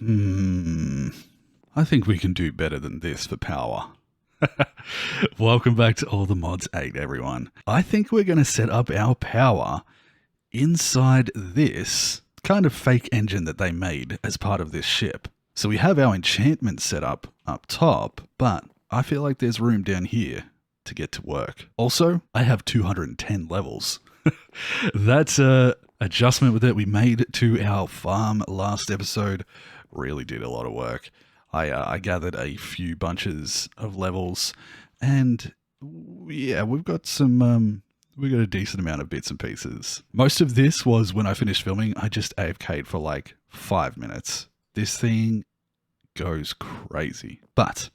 I think we can do better than this for Powah. Welcome back to All the Mods 8, everyone. I think we're going to set up our Powah inside this kind of fake engine that they made as part of this ship. So we have our enchantment set up top, but I feel like there's room down here to get to work. Also, I have 210 levels. That's a adjustment that we made to our farm last episode. Really did a lot of work. I gathered a few bunches of levels, and yeah, we've got a decent amount of bits and pieces. Most of this was when I finished filming. I just AFK'd for like 5 minutes. This thing goes crazy. But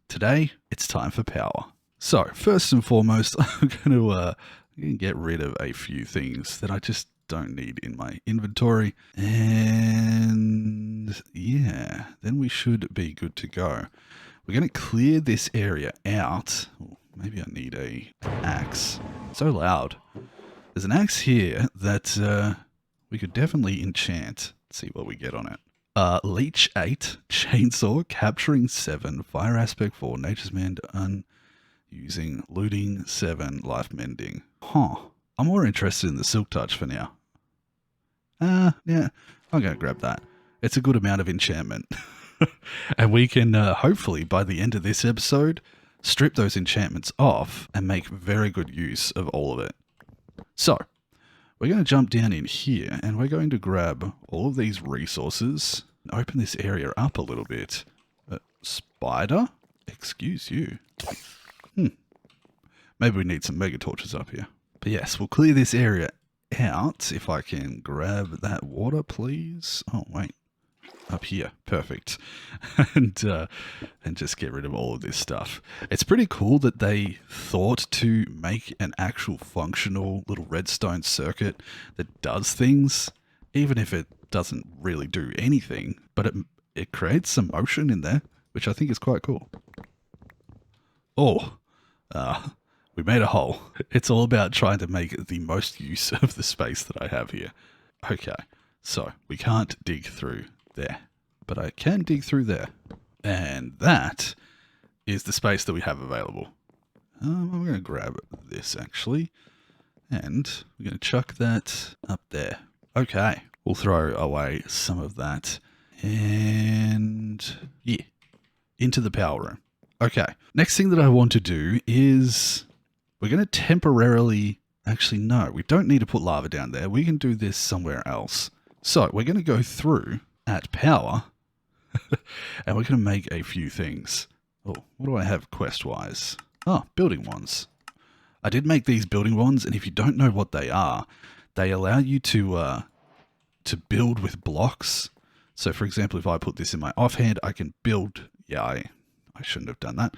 today, it's time for Powah. So, first and foremost, I'm going to get rid of a few things that I just don't need in my inventory. And yeah, then we should be good to go. We're going to clear this area out. Oh, maybe I need an axe. So loud. There's an axe here that we could definitely enchant. Let's see what we get on it. Leech 8, Chainsaw, Capturing 7, Fire Aspect 4, Nature's Mend, using Looting 7, Life Mending. Huh. I'm more interested in the Silk Touch for now. Yeah, I'm going to grab that. It's a good amount of enchantment. And we can, hopefully, by the end of this episode, strip those enchantments off and make very good use of all of it. So, we're going to jump down in here, and we're going to grab all of these resources and open this area up a little bit. Spider? Excuse you. Maybe we need some mega torches up here. But yes, we'll clear this area out. If I can grab that water, please. Oh, wait. Up here. Perfect. and just get rid of all of this stuff. It's pretty cool that they thought to make an actual functional little redstone circuit that does things, even if it doesn't really do anything. But it creates some motion in there, which I think is quite cool. Oh, we made a hole. It's all about trying to make the most use of the space that I have here. Okay, so we can't dig through there, but I can dig through there. And that is the space that we have available. I'm going to grab this actually, and we're going to chuck that up there. Okay, we'll throw away some of that, and yeah, into the power room. Okay, next thing that I want to do is we're going to temporarily, actually no, we don't need to put lava down there. We can do this somewhere else. So we're going to go through at Powah and we're going to make a few things. Oh, what do I have quest-wise? Oh, building wands. I did make these building wands, and if you don't know what they are, they allow you to build with blocks. So for example, if I put this in my offhand, I can build, yeah, I shouldn't have done that.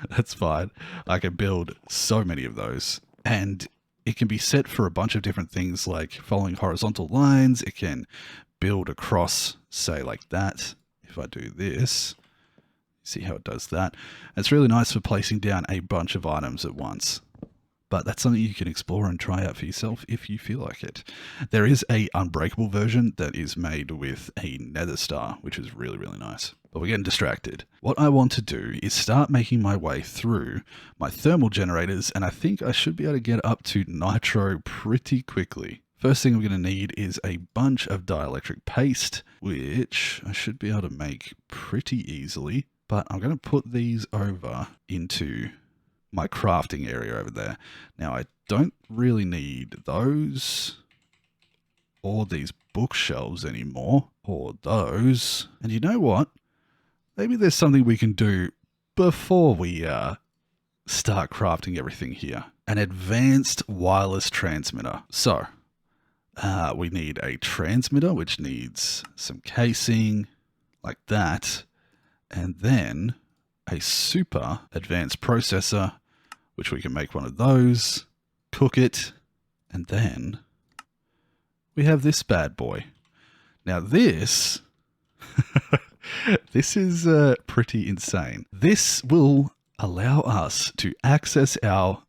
That's fine. I can build so many of those, and it can be set for a bunch of different things like following horizontal lines. It can build across, say like that. If I do this, see how it does that. It's really nice for placing down a bunch of items at once. But that's something you can explore and try out for yourself if you feel like it. There is a unbreakable version that is made with a nether star, which is really, really nice. But we're getting distracted. What I want to do is start making my way through my thermal generators, and I think I should be able to get up to Nitro pretty quickly. First thing I'm going to need is a bunch of dielectric paste, which I should be able to make pretty easily. But I'm going to put these over into my crafting area over there. Now, I don't really need those or these bookshelves anymore, or those. And you know what? Maybe there's something we can do before we start crafting everything here. An advanced wireless transmitter. So, we need a transmitter, which needs some casing like that. And then a super advanced processor, which we can make one of those, cook it, and then we have this bad boy. Now this, this is pretty insane. This will allow us to access our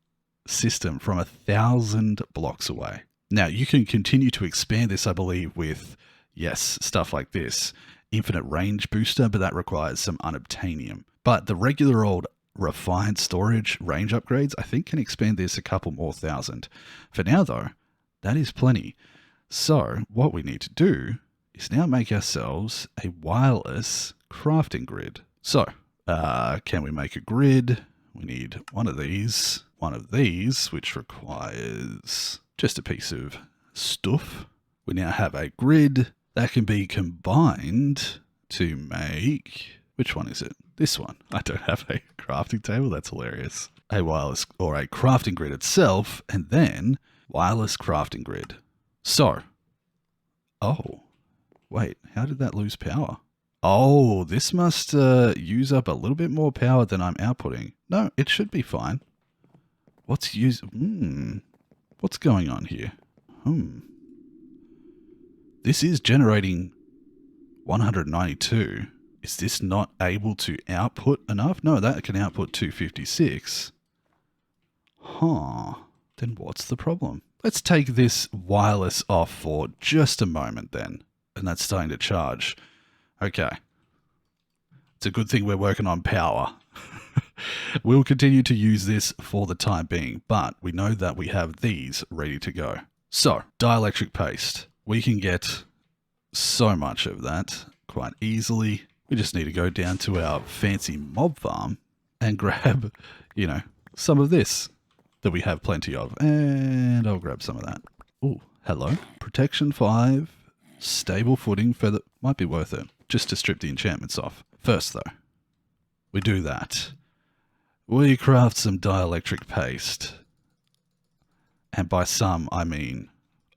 system from 1,000 blocks away. Now you can continue to expand this, I believe, with, yes, stuff like this. infinite range booster, but that requires some unobtainium. But the regular old refined storage range upgrades, I think, can expand this a couple more thousand. For now, though, that is plenty. So what we need to do is now make ourselves a wireless crafting grid. So can we make a grid? We need one of these, which requires just a piece of stuff. We now have a grid that can be combined to make, which one is it? This one. I don't have a crafting table. That's hilarious. A wireless or a crafting grid itself, and then wireless crafting grid. So, oh, wait, how did that lose power? Oh, this must use up a little bit more power than I'm outputting. No, it should be fine. What's going on here? This is generating 192. Is this not able to output enough? No, that can output 256. Huh. Then what's the problem? Let's take this wireless off for just a moment then. And that's starting to charge. Okay. It's a good thing we're working on power. We'll continue to use this for the time being, but we know that we have these ready to go. So, dielectric paste. We can get so much of that quite easily. We just need to go down to our fancy mob farm and grab, some of this that we have plenty of. And I'll grab some of that. Oh, hello. Protection 5, stable footing, feather. Might be worth it just to strip the enchantments off. First, though, we do that. We craft some dielectric paste. And by some, I mean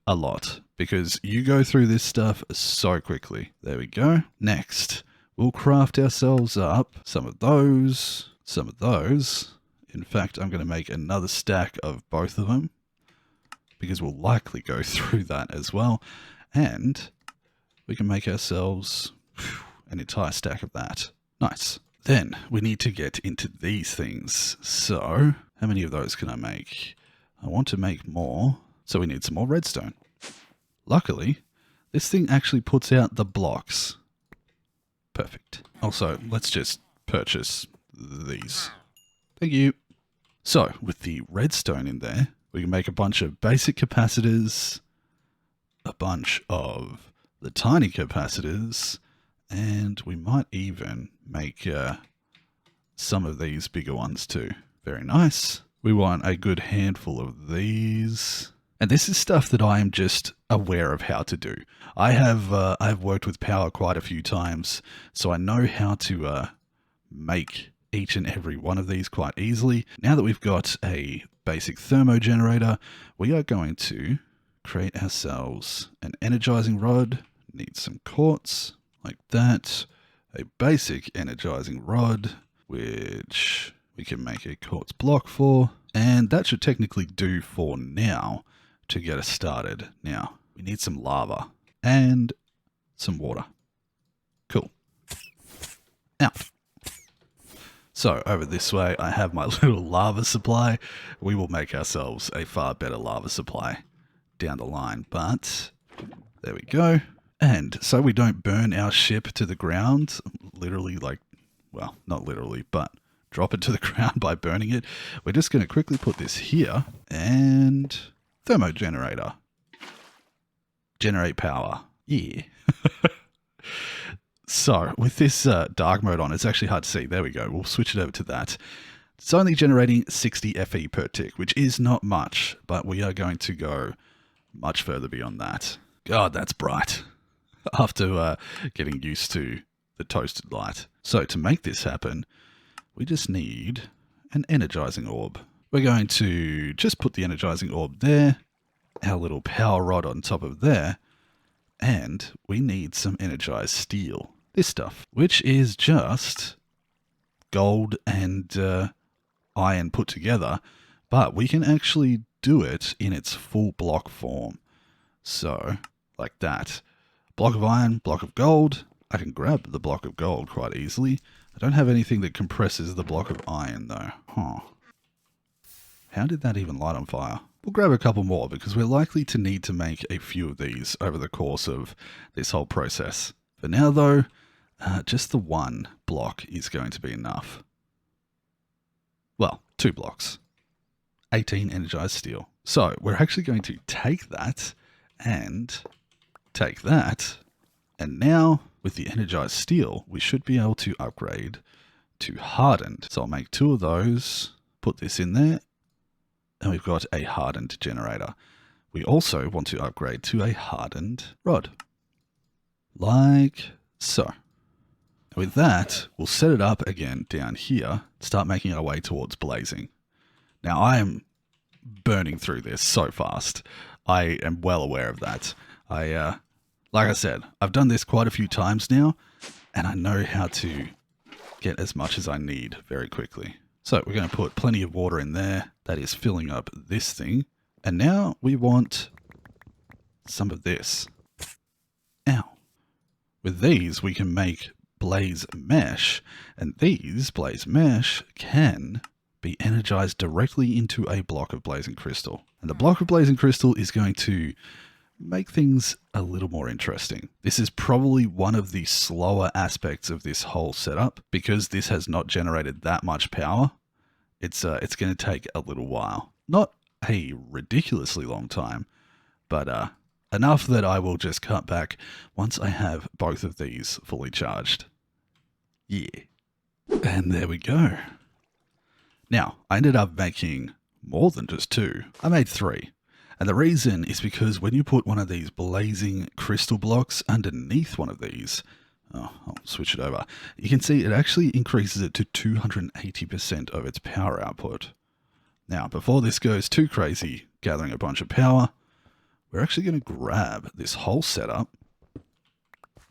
a lot, because you go through this stuff so quickly. There we go. Next, we'll craft ourselves up some of those. In fact, I'm going to make another stack of both of them, because we'll likely go through that as well. And we can make ourselves an entire stack of that. Nice. Then we need to get into these things. So how many of those can I make? I want to make more. So we need some more redstone. Luckily, this thing actually puts out the blocks. Perfect. Also, let's just purchase these. Thank you. So with the redstone in there, we can make a bunch of basic capacitors, a bunch of the tiny capacitors, and we might even make some of these bigger ones too. Very nice. We want a good handful of these. And this is stuff that I am just aware of how to do. I've worked with Powah quite a few times, so I know how to make each and every one of these quite easily. Now that we've got a basic thermo generator, we are going to create ourselves an energizing rod. Need some quartz. Like that, a basic energizing rod, which we can make a quartz block for, and that should technically do for now to get us started. Now, we need some lava and some water. Cool. Now, so over this way, I have my little lava supply. We will make ourselves a far better lava supply down the line, but there we go. And so we don't burn our ship to the ground, literally well, not literally, but drop it to the ground by burning it. We're just going to quickly put this here and thermo generator. Generate power. Yeah. So with this dark mode on, it's actually hard to see. There we go. We'll switch it over to that. It's only generating 60 FE per tick, which is not much, but we are going to go much further beyond that. God, that's bright. After getting used to the toasted light. So to make this happen, we just need an energizing orb. We're going to just put the energizing orb there, our little power rod on top of there, and we need some energized steel. This stuff, which is just gold and iron put together, but we can actually do it in its full block form. So, like that. Block of iron, block of gold. I can grab the block of gold quite easily. I don't have anything that compresses the block of iron though. Huh. How did that even light on fire? We'll grab a couple more because we're likely to need to make a few of these over the course of this whole process. For now though, just the one block is going to be enough. Well, 2 blocks. 18 energized steel. So we're actually going to take that and take that. And now with the energized steel, we should be able to upgrade to hardened. So I'll make 2 of those, put this in there, and we've got a hardened generator. We also want to upgrade to a hardened rod. Like so. With that, we'll set it up again down here, start making our way towards blazing. Now I am burning through this so fast. I am well aware of that. Like I said, I've done this quite a few times now, and I know how to get as much as I need very quickly. So we're going to put plenty of water in there. That is filling up this thing. And now we want some of this. Ow. With these, we can make blaze mesh, and these blaze mesh can be energized directly into a block of blazing crystal. And the block of blazing crystal is going to make things a little more interesting. This is probably one of the slower aspects of this whole setup because this has not generated that much power. It's going to take a little while. Not a ridiculously long time, but enough that I will just cut back once I have both of these fully charged. Yeah. And there we go. Now, I ended up making more than just 2. I made 3. And the reason is because when you put one of these blazing crystal blocks underneath one of these, I'll switch it over, you can see it actually increases it to 280% of its power output. Now, before this goes too crazy, gathering a bunch of power, we're actually going to grab this whole setup.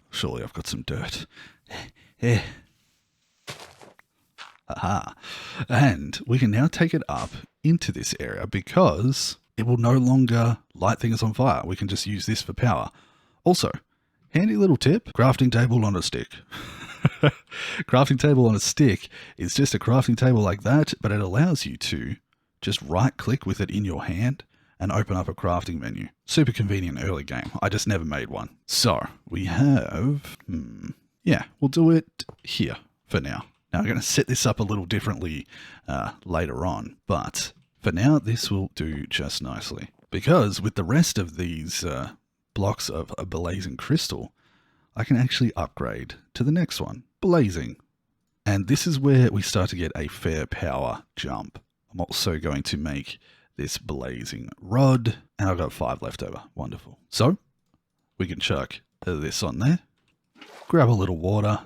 Surely I've got some dirt. Yeah. Aha. And we can now take it up into this area because it will no longer light things on fire. We can just use this for power. Also, handy little tip, crafting table on a stick. Crafting table on a stick is just a crafting table like that, but it allows you to just right click with it in your hand and open up a crafting menu. Super convenient early game. I just never made one. So we have, yeah, we'll do it here for now. Now I'm going to set this up a little differently later on, but for now this will do just nicely. Because with the rest of these blocks of a blazing crystal, I can actually upgrade to the next one, blazing. And this is where we start to get a fair power jump. I'm also going to make this blazing rod, and I've got 5 left over. Wonderful. So we can chuck this on there, grab a little water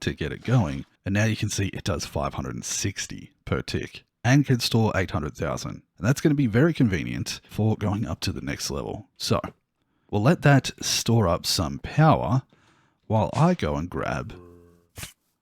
to get it going, and now you can see it does 560 per tick and can store 800,000. And that's going to be very convenient for going up to the next level. So we'll let that store up some power while I go and grab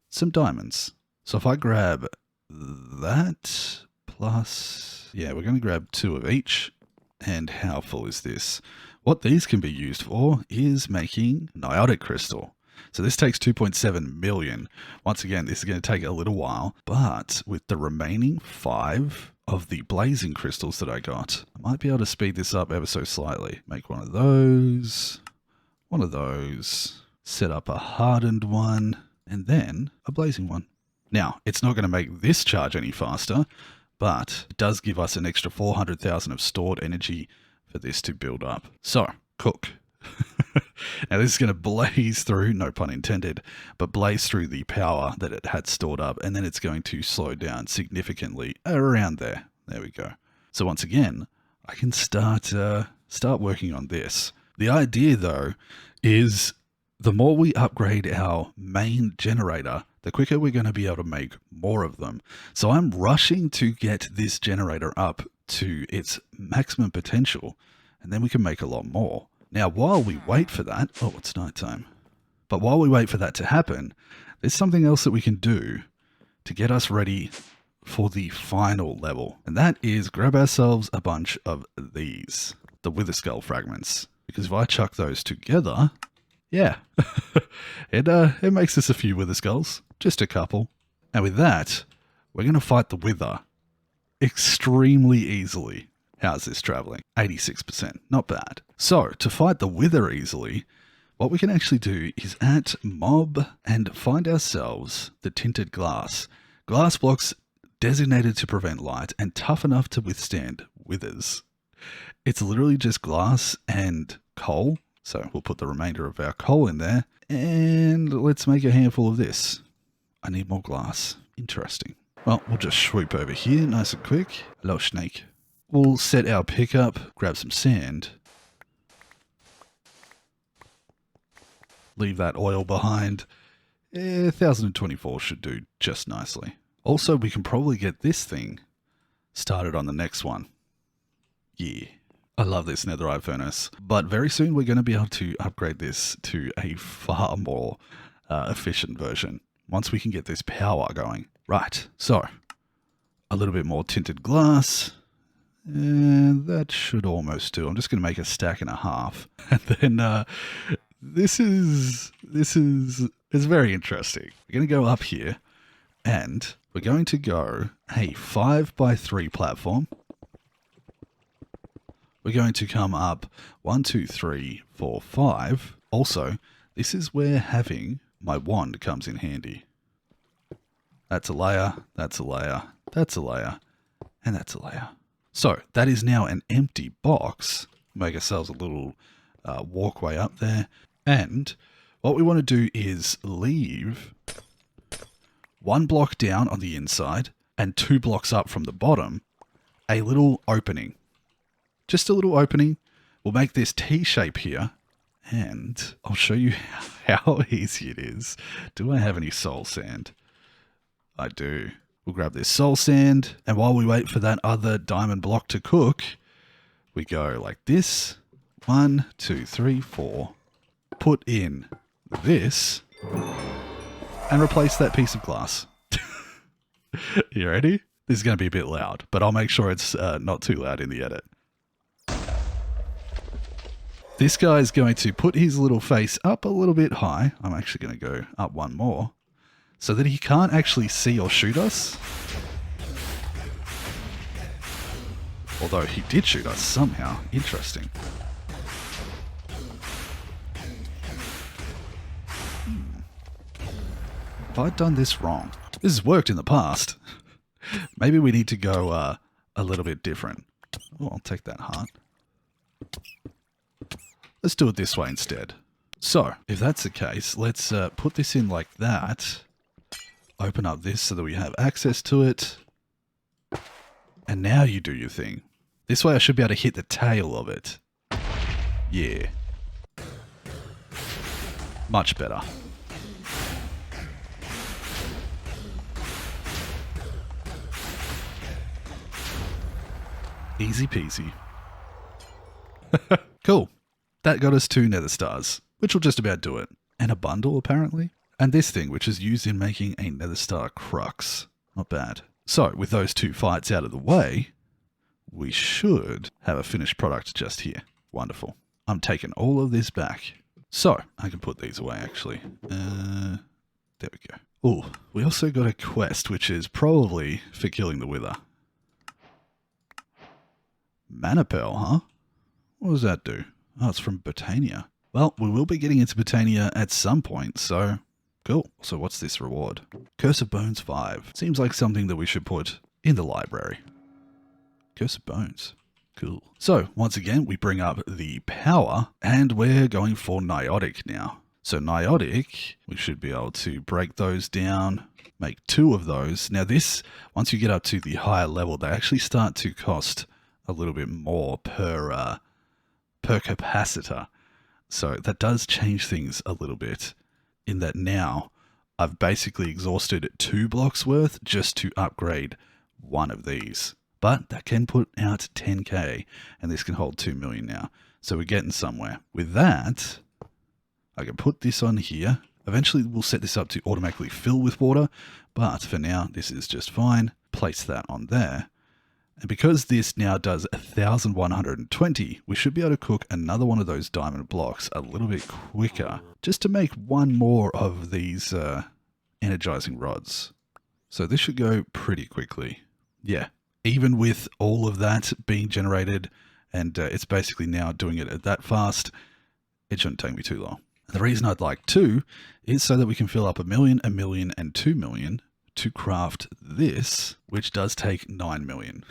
some diamonds. So if I grab that plus, yeah, we're going to grab 2 of each. And how full is this? What these can be used for is making Niotic crystal. So this takes 2.7 million. Once again, this is going to take a little while, but with the remaining 5 of the blazing crystals that I got, I might be able to speed this up ever so slightly. Make one of those, set up a hardened one, and then a blazing one. Now, it's not going to make this charge any faster, but it does give us an extra 400,000 of stored energy for this to build up. So, cook. Now this is going to blaze through, no pun intended, but blaze through the power that it had stored up, and then it's going to slow down significantly around there. There we go. So once again, I can start working on this. The idea though is the more we upgrade our main generator, the quicker we're going to be able to make more of them. So I'm rushing to get this generator up to its maximum potential, and then we can make a lot more. Now, while we wait for that, oh, it's nighttime. But while we wait for that to happen, there's something else that we can do to get us ready for the final level. And that is grab ourselves a bunch of these, the Wither Skull fragments. Because if I chuck those together, yeah, it makes us a few Wither Skulls, just a couple. And with that, we're going to fight the Wither extremely easily. How's this traveling? 86%, not bad. So to fight the Wither easily, what we can actually do is at mob and find ourselves the tinted glass. Glass blocks designated to prevent light and tough enough to withstand withers. It's literally just glass and coal. So we'll put the remainder of our coal in there and let's make a handful of this. I need more glass. Interesting. Well, we'll just swoop over here nice and quick. Hello, snake. We'll set our pickup, grab some sand. Leave that oil behind. 1024 should do just nicely. Also, we can probably get this thing started on the next one. Yeah. I love this netherite furnace, but very soon we're going to be able to upgrade this to a far more efficient version once we can get this power going. Right, so a little bit more tinted glass, and that should almost do. I'm just going to make a stack and a half, and then this is very interesting. We're going to go up here, and we're going to go a 5x3 platform. We're going to come up 1, 2, 3, 4, 5. Also, this is where having my wand comes in handy. That's a layer, that's a layer, that's a layer, and that's a layer. So that is now an empty box. Make ourselves a little walkway up there. And what we want to do is leave 1 block down on the inside and 2 blocks up from the bottom, a little opening. Just a little opening. We'll make this T shape here, and I'll show you how easy it is. Do I have any soul sand? I do. We'll grab this soul sand, and while we wait for that other diamond block to cook, we go like this. 1, 2, 3, 4. Put in this, and replace that piece of glass. You ready? This is going to be a bit loud, but I'll make sure it's not too loud in the edit. This guy is going to put his little face up a little bit high. I'm actually going to go up 1 more so that he can't actually see or shoot us. Although he did shoot us somehow. Interesting. Have I done this wrong? This has worked in the past. Maybe we need to go a little bit different. Oh, I'll take that heart. Let's do it this way instead. So, if that's the case, let's put this in like that. Open up this so that we have access to it. And now you do your thing. This way I should be able to hit the tail of it. Yeah. Much better. Easy peasy. Cool. That got us 2 nether stars, which will just about do it. And a bundle, apparently. And this thing, which is used in making a nether star crux. Not bad. So, with those 2 fights out of the way, we should have a finished product just here. Wonderful. I'm taking all of this back. So, I can put these away, actually. There we go. Oh, we also got a quest, which is probably for killing the wither. Mana Pearl, huh? What does that do? Oh, it's from Botania. Well, we will be getting into Botania at some point, so cool. So what's this reward? Curse of Bones 5. Seems like something that we should put in the library. Curse of Bones. Cool. So, once again, we bring up the power, and we're going for Niotic now. So Niotic, we should be able to break those down, make 2 of those. Now this, once you get up to the higher level, they actually start to cost a little bit more per capacitor. So that does change things a little bit in that now I've basically exhausted 2 blocks worth just to upgrade 1 of these. But that can put out 10k, and this can hold 2 million now. So we're getting somewhere. With that, I can put this on here. Eventually we'll set this up to automatically fill with water, but for now this is just fine. Place that on there. And because this now does 1120, we should be able to cook another one of those diamond blocks a little bit quicker, just to make 1 more of these energizing rods. So this should go pretty quickly. Yeah, even with all of that being generated, and it's basically now doing it at that fast, it shouldn't take me too long. The reason I'd like 2 is so that we can fill up 1,000,000, 1,000,000, and 2,000,000 to craft this, which does take 9,000,000.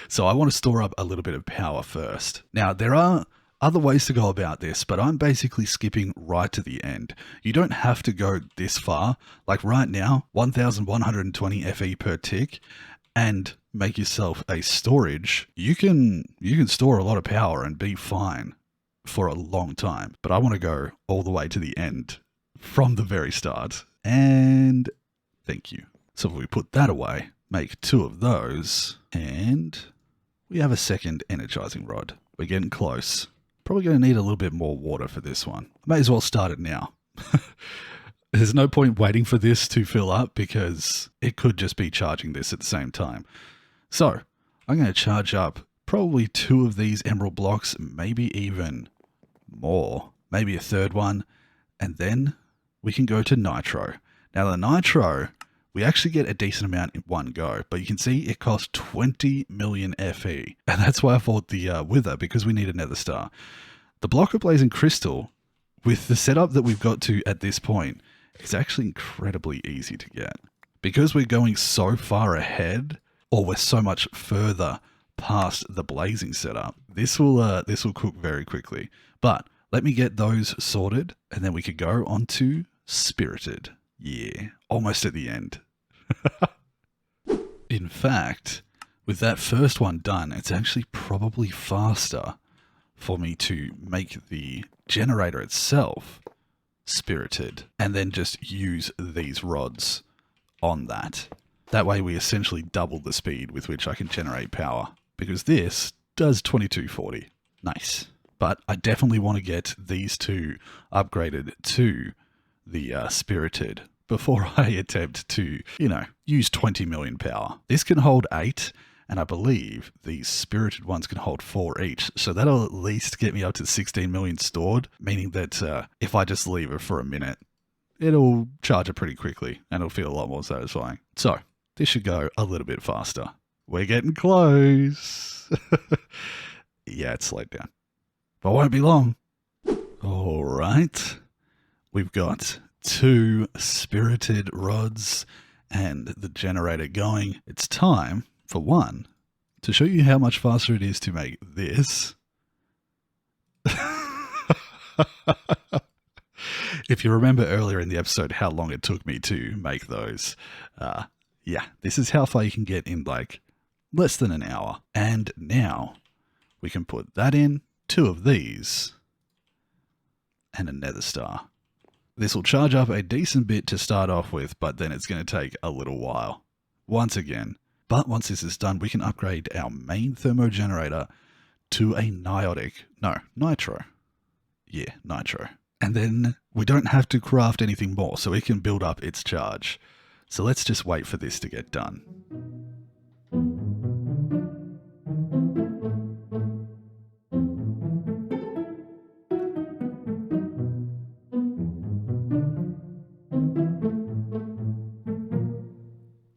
So I want to store up a little bit of power first. Now, there are other ways to go about this, but I'm basically skipping right to the end. You don't have to go this far. Like right now, 1,120 FE per tick, and make yourself a storage. You can store a lot of power and be fine for a long time. But I want to go all the way to the end from the very start. And thank you. So if we put that away, make 2 of those, and we have a second energizing rod. We're getting close. Probably going to need a little bit more water for this one. I may as well start it now. There's no point waiting for this to fill up because it could just be charging this at the same time. So I'm going to charge up probably 2 of these emerald blocks, maybe even more, maybe a third one, and then we can go to Nitro. Now the Nitro, we actually get a decent amount in one go, but you can see it costs 20 million FE. And that's why I bought the Wither, because we need a Nether Star. The block of Blazing Crystal, with the setup that we've got to at this point, is actually incredibly easy to get. Because we're going so far ahead, or we're so much further past the blazing setup, this will cook very quickly. But let me get those sorted, and then we could go on to Spirited. Yeah, almost at the end. In fact, with that first one done, it's actually probably faster for me to make the generator itself spirited and then just use these rods on that. That way we essentially double the speed with which I can generate power, because this does 2240. Nice. But I definitely want to get these 2 upgraded to the spirited before I attempt to, use 20 million power. This can hold 8, and I believe these spirited ones can hold 4 each. So that'll at least get me up to 16 million stored, meaning that if I just leave it for a minute, it'll charge it pretty quickly and it'll feel a lot more satisfying. So this should go a little bit faster. We're getting close. Yeah, it's slowed down, but won't be long. All right. We've got 2 spirited rods and the generator going. It's time for one to show you how much faster it is to make this. If you remember earlier in the episode how long it took me to make those, yeah, this is how far you can get in like less than an hour. And now we can put that in, 2 of these, and a Nether Star. This will charge up a decent bit to start off with, but then it's going to take a little while. Once again. But once this is done, we can upgrade our main thermo generator to a Niotic. No, Nitro. Yeah, Nitro. And then we don't have to craft anything more, so it can build up its charge. So let's just wait for this to get done.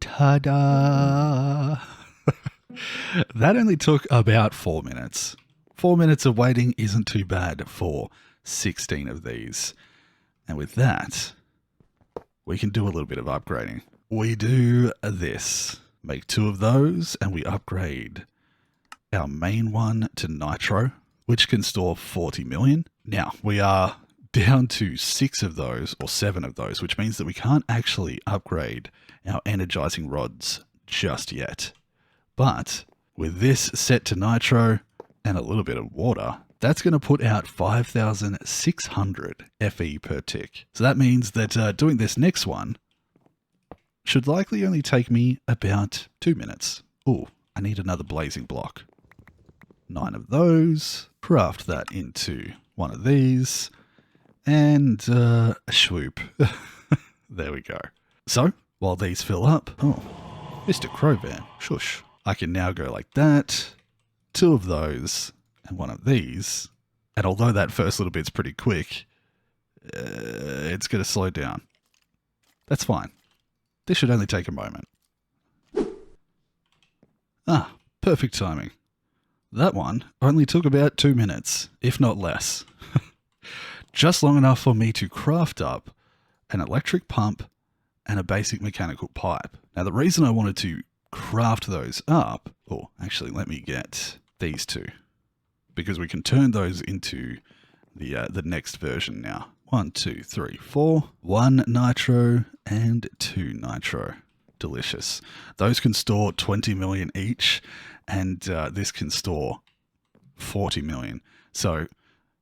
Ta-da! That only took about 4 minutes. 4 minutes of waiting isn't too bad for 16 of these. And with that, we can do a little bit of upgrading. We do this. Make 2 of those, and we upgrade our main one to Nitro, which can store 40 million. Now, we are down to 6 of those, or 7 of those, which means that we can't actually upgrade our energizing rods just yet. But with this set to Nitro and a little bit of water, that's going to put out 5,600 FE per tick. So that means that doing this next one should likely only take me about 2 minutes. Ooh, I need another blazing block. 9 of those. Craft that into one of these. And a swoop. There we go. So, while these fill up... Oh, Mr. Crowvan, shush. I can now go like that. 2 of those. And one of these. And although that first little bit's pretty quick, it's going to slow down. That's fine. This should only take a moment. Ah, perfect timing. That one only took about 2 minutes, if not less. just long enough for me to craft up an electric pump and a basic mechanical pipe. Now, the reason I wanted to craft those up, or actually let me get these two, because we can turn those into the next version now. 1, 2, 3, 4. 1 nitro and 2 nitro. Delicious. Those can store 20 million each, and this can store 40 million. So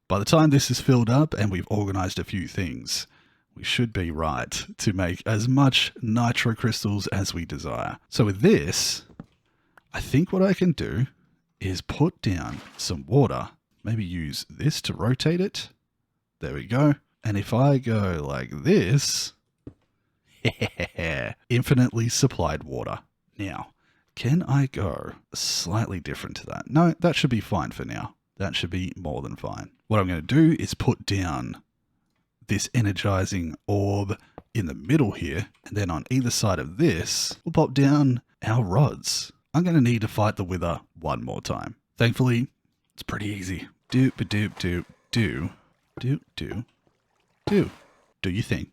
by the time this is filled up and we've organized a few things, we should be right to make as much nitro crystals as we desire. So with this, I think what I can do is put down some water, maybe use this to rotate it. There we go. And if I go like this, infinitely supplied water. Now, can I go slightly different to that? No, that should be fine for now. That should be more than fine. What I'm going to do is put down this energizing orb in the middle here, and then on either side of this, we'll pop down our rods. I'm going to need to fight the Wither one more time. Thankfully, it's pretty easy. Do your thing.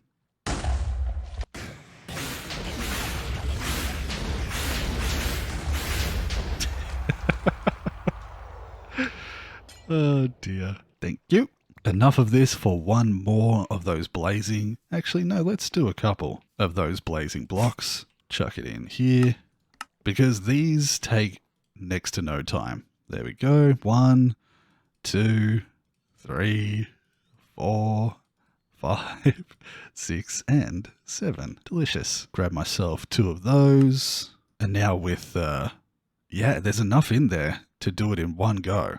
Oh dear. Thank you. Enough of this for one more of those blazing. Actually, no, let's do a couple of those blazing blocks. Chuck it in here, because these take next to no time. There we go. 1, 2, 3, 4, 5, 6, and 7. Delicious. Grab myself 2 of those. And now with, yeah, there's enough in there to do it in one go.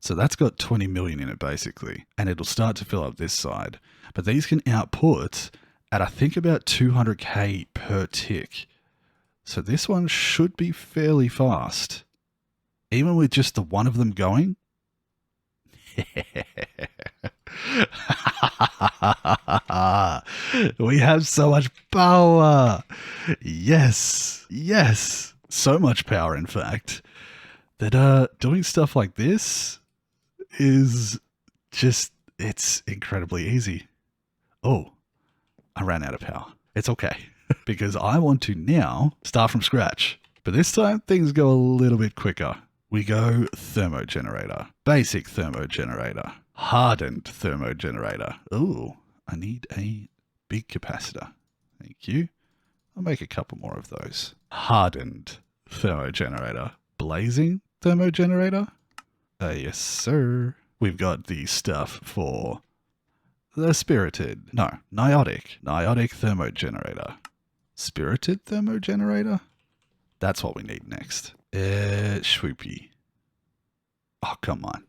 So that's got 20 million in it basically, and it'll start to fill up this side. But these can output at I think about 200k per tick. So this one should be fairly fast. Even with just the one of them going. We have so much power. Yes. Yes. So much power, in fact, that doing stuff like this is just, it's incredibly easy. Oh, I ran out of power. It's okay, because I want to now start from scratch. But this time things go a little bit quicker. We go thermo generator, basic thermo generator, hardened thermo generator. Ooh, I need a big capacitor. Thank you. I'll make a couple more of those. Hardened thermo generator, blazing thermo generator. Yes, sir. We've got the stuff for the spirited. No, Niotic. Niotic thermo generator. Spirited thermo generator? That's what we need next. Swoopy. Oh, come on.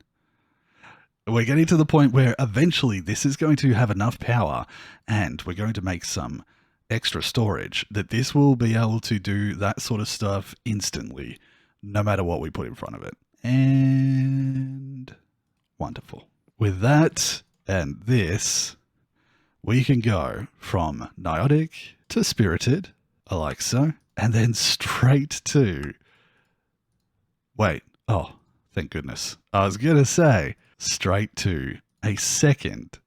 We're getting to the point where eventually this is going to have enough power, and we're going to make some extra storage that this will be able to do that sort of stuff instantly, no matter what we put in front of it. And wonderful. With that and this, we can go from Niotic to Spirited, like so, and then straight to... Wait, oh, thank goodness. I was going to say straight to a second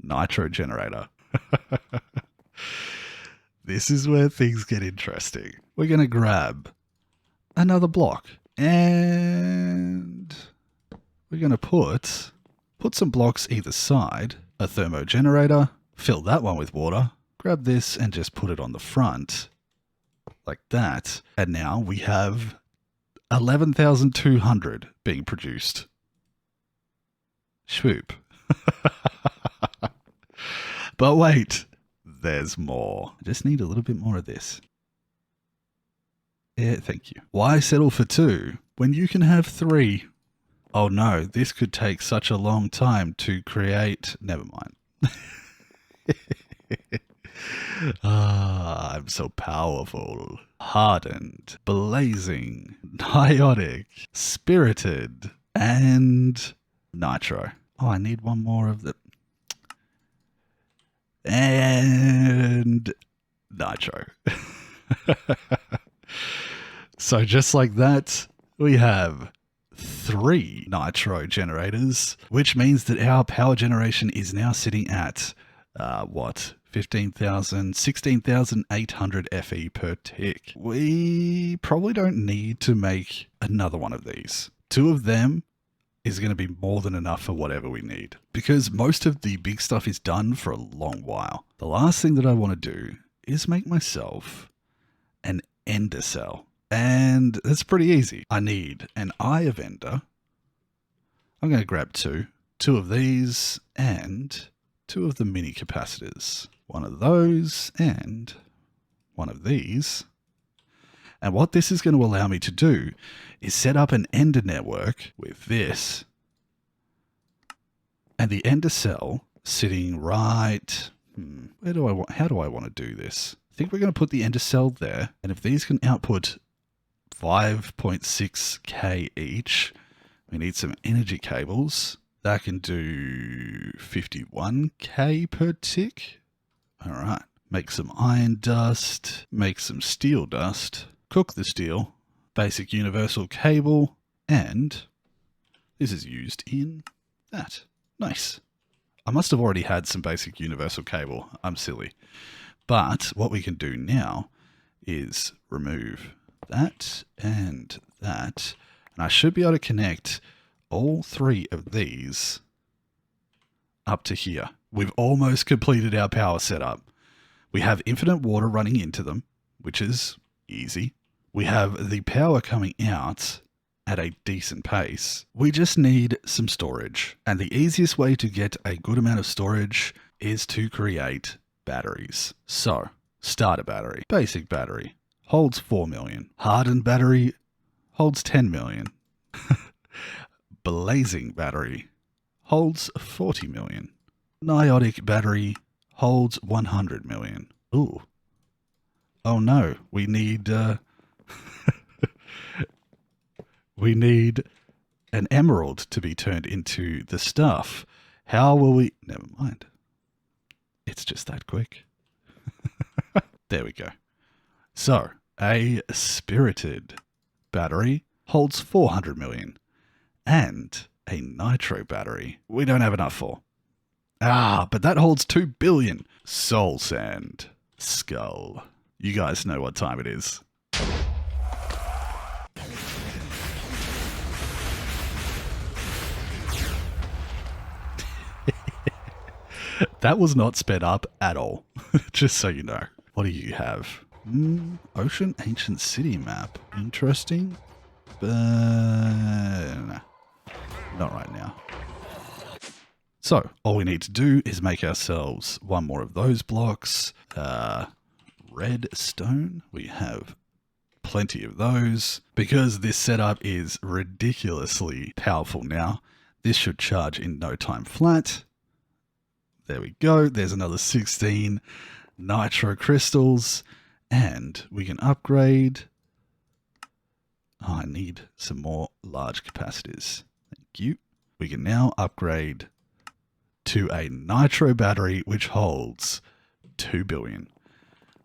Nitro generator. This is where things get interesting. We're going to grab another block. And we're going to put some blocks either side, a thermo generator, fill that one with water, grab this and just put it on the front like that. And now we have 11,200 being produced. Swoop. But wait, there's more. I just need a little bit more of this. Yeah, thank you. Why settle for 2 when you can have 3? Oh no, this could take such a long time to create. Never mind. I'm so powerful. Hardened, blazing, niotic, spirited, and nitro. Oh, I need one more of the... And nitro. So just like that, we have 3 Nitro generators, which means that our power generation is now sitting at, 16,800 FE per tick. We probably don't need to make another one of these. 2 of them is going to be more than enough for whatever we need, because most of the big stuff is done for a long while. The last thing that I want to do is make myself an ender cell, and that's pretty easy. I need an eye of ender. I'm going to grab 2 of these and 2 of the mini capacitors, 1 of those and 1 of these. And what this is going to allow me to do is set up an ender network with this and the ender cell sitting right. How do I want to do this? I think we're going to put the ender cell there. And if these can output 5.6K each, we need some energy cables. That can do 51K per tick. All right. Make some iron dust, make some steel dust, cook the steel, basic universal cable, and this is used in that. Nice. I must have already had some basic universal cable. I'm silly. But what we can do now is remove that and that. And I should be able to connect all 3 of these up to here. We've almost completed our power setup. We have infinite water running into them, which is easy. We have the power coming out at a decent pace. We just need some storage. And the easiest way to get a good amount of storage is to create batteries. So, starter battery, basic battery, holds 4 million. Hardened battery holds 10 million. Blazing battery holds 40 million. Niotic battery holds 100 million. Ooh. Oh no, we need we need an emerald to be turned into the stuff. How will we... Never mind. It's just that quick. There we go. So, a spirited battery holds 400 million. And a nitro battery we don't have enough for. But that holds 2 billion. Soul sand. Skull. You guys know what time it is. That was not sped up at all. Just so you know. What do you have? Ocean Ancient City map. Interesting. But nah, not right now. So all we need to do is make ourselves 1 more of those blocks. Redstone. We have plenty of those because this setup is ridiculously powerful now. This should charge in no time flat. There we go. There's another 16 nitro crystals and we can upgrade. I need some more large capacitors. Thank you. We can now upgrade to a nitro battery which holds 2 billion.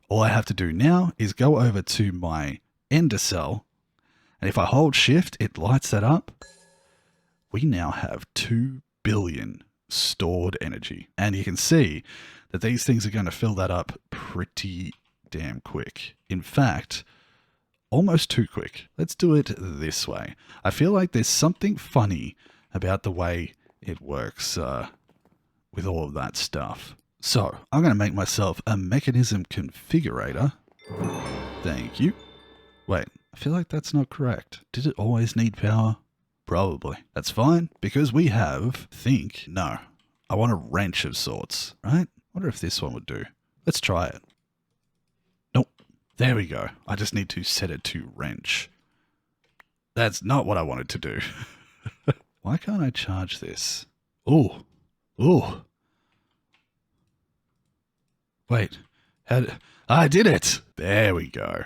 All I have to do now is go over to my ender cell, and if I hold shift, it lights that up. We now have 2 billion stored energy. And you can see that these things are going to fill that up pretty damn quick. In fact, almost too quick. Let's do it this way. I feel like there's something funny about the way it works with all of that stuff. So I'm going to make myself a mechanism configurator. Thank you. Wait, I feel like that's not correct. Did it always need power? Probably. That's fine because we have no. I want a wrench of sorts, right? Wonder if this one would do. Let's try it. Nope. There we go. I just need to set it to wrench. That's not what I wanted to do. Why can't I charge this? Ooh. Ooh. Wait. I did it. There we go.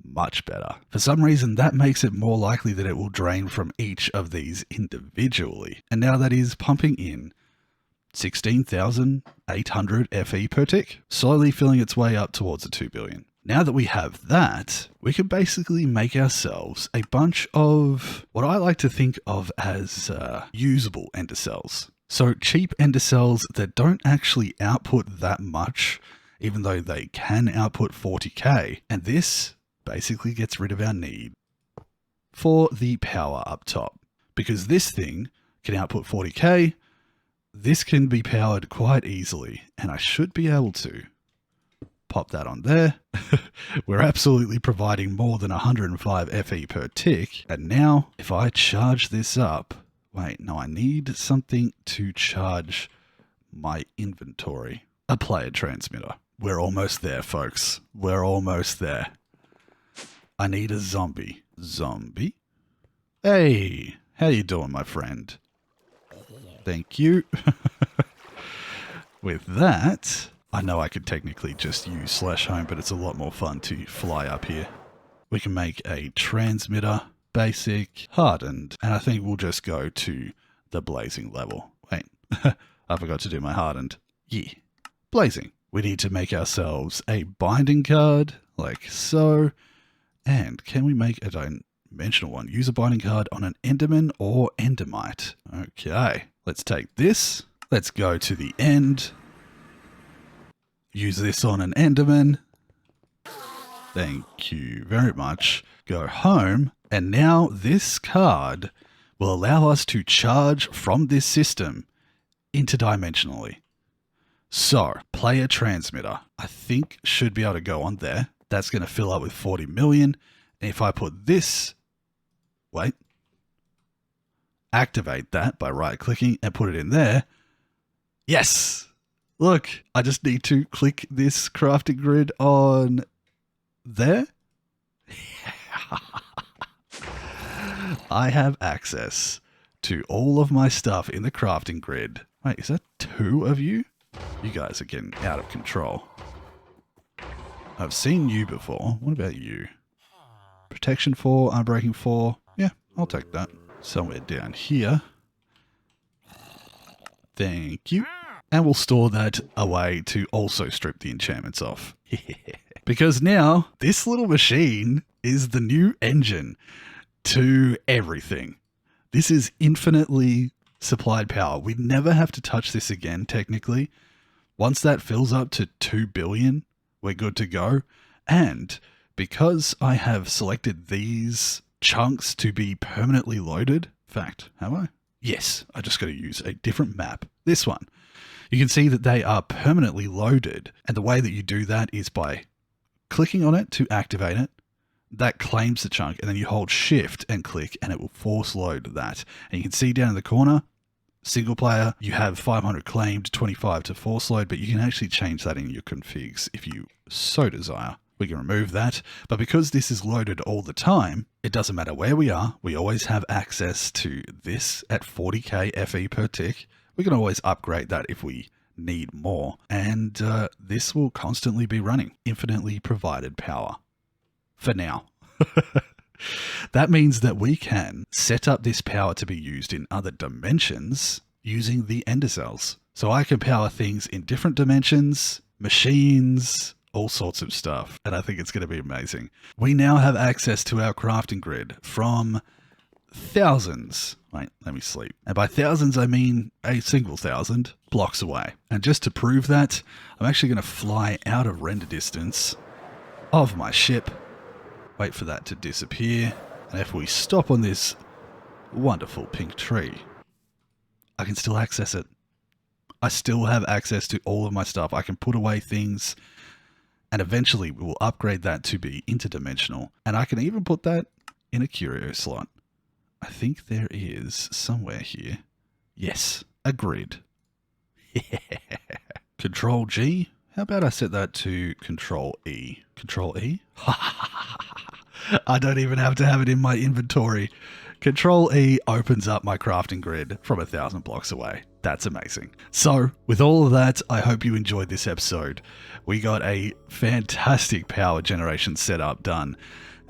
Much better. For some reason, that makes it more likely that it will drain from each of these individually. And now that is pumping in 16,800 FE per tick, slowly filling its way up towards the 2 billion. Now that we have that, we can basically make ourselves a bunch of what I like to think of as usable ender cells. So cheap ender cells that don't actually output that much, even though they can output 40k. And this basically gets rid of our need for the power up top. Because this thing can output 40k, this can be powered quite easily. And I should be able to pop that on there. We're absolutely providing more than 105 FE per tick. And now if I charge this up, wait, no, I need something to charge my inventory. A player transmitter. We're almost there, folks. We're almost there. I need a zombie. Zombie? Hey, how you doing, my friend? Thank you. With that, I know I could technically just use /home, but it's a lot more fun to fly up here. We can make a transmitter, basic, hardened, and I think we'll just go to the blazing level. Wait, I forgot to do my hardened. Yeah, blazing. We need to make ourselves a binding card, like so. And can we make a dimensional one? Use a binding card on an Enderman or Endermite. Okay, let's take this. Let's go to the end. Use this on an Enderman. Thank you very much. Go home. And now this card will allow us to charge from this system interdimensionally. So, player transmitter, I think should be able to go on there. That's going to fill up with 40 million. And if I put this, wait, activate that by right clicking and put it in there. Yes. Look, I just need to click this crafting grid on there. I have access to all of my stuff in the crafting grid. Wait, is that 2 of you? You guys are getting out of control. I've seen you before. What about you? Protection 4, Unbreaking 4. Yeah, I'll take that. Somewhere down here. Thank you. And we'll store that away to also strip the enchantments off. Because now, this little machine is the new engine to everything. This is infinitely supplied power. We never have to touch this again, technically. Once that fills up to 2 billion, we're good to go. And because I have selected these chunks to be permanently loaded, in fact, have I? Yes, I just got to use a different map. This one. You can see that they are permanently loaded. And the way that you do that is by clicking on it to activate it. That claims the chunk, and then you hold shift and click and it will force load that. And you can see down in the corner, single player, you have 500 claimed, 25 to force load, but you can actually change that in your configs if you so desire. We can remove that, but because this is loaded all the time, it doesn't matter where we are. We always have access to this at 40k FE per tick. We can always upgrade that if we need more. And this will constantly be running, infinitely provided power. For now. That means that we can set up this power to be used in other dimensions using the ender cells. So I can power things in different dimensions, machines, all sorts of stuff. And I think it's going to be amazing. We now have access to our crafting grid from thousands. Wait, let me sleep. And by thousands, I mean a single 1,000 blocks away. And just to prove that, I'm actually going to fly out of render distance of my ship. Wait for that to disappear. And if we stop on this wonderful pink tree, I can still access it. I still have access to all of my stuff. I can put away things, and eventually we will upgrade that to be interdimensional. And I can even put that in a curio slot. I think there is somewhere here. Yes, a grid. Control G. How about I set that to Control E? Control E? I don't even have to have it in my inventory. Control E opens up my crafting grid from 1,000 blocks away. That's amazing. So, with all of that, I hope you enjoyed this episode. We got a fantastic power generation setup done.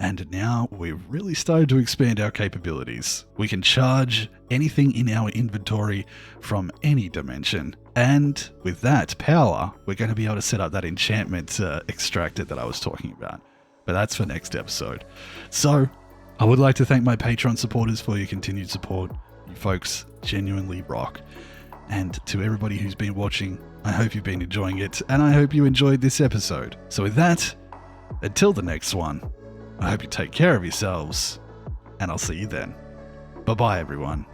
And now we've really started to expand our capabilities. We can charge anything in our inventory from any dimension. And with that power, we're going to be able to set up that enchantment extractor that I was talking about. But that's for next episode. So I would like to thank my Patreon supporters for your continued support. You folks genuinely rock. And to everybody who's been watching, I hope you've been enjoying it, and I hope you enjoyed this episode. So with that, until the next one, I hope you take care of yourselves, and I'll see you then. Bye-bye, everyone.